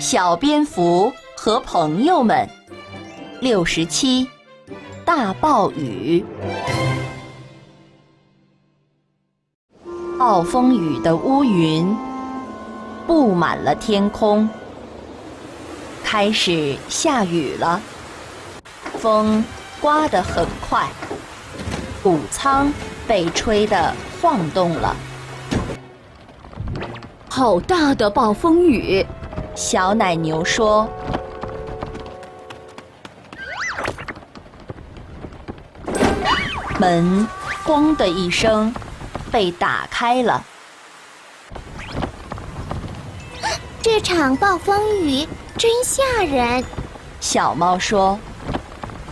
小蝙蝠和朋友们67大暴雨。暴风雨的乌云布满了天空，开始下雨了。风刮得很快，谷仓被吹得晃动了。好大的暴风雨！小奶牛说：“门咣的一声被打开了。这场暴风雨真吓人。”小猫说。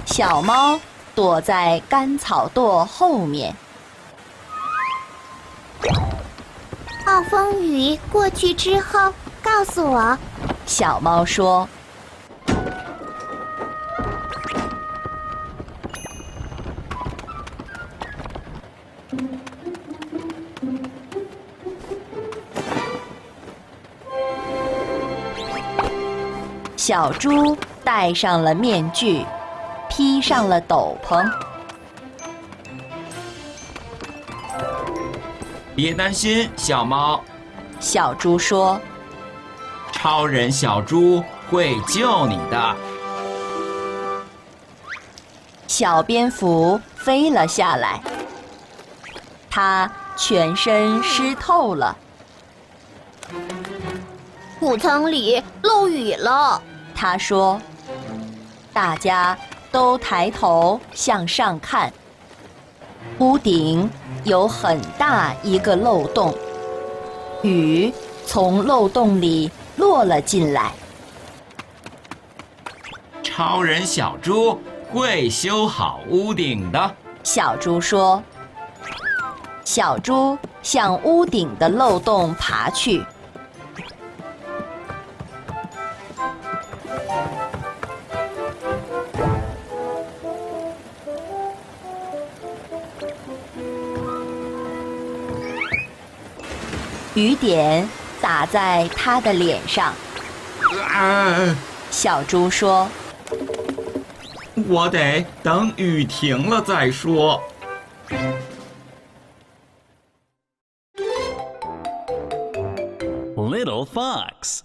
小猫躲在干草垛后面。暴风雨过去之后，告诉我。小猫说。小猪戴上了面具，披上了斗篷。别担心，小猫。小猪说：“超人小猪会救你的。”小蝙蝠飞了下来，它全身湿透了。谷仓里漏雨了，他说。大家都抬头向上看，屋顶有很大一个漏洞，雨从漏洞里落了进来。超人小猪会修好屋顶的，小猪说。小猪向屋顶的漏洞爬去。雨点打在他的脸上。小猪说：“我得等雨停了再说。” Little Fox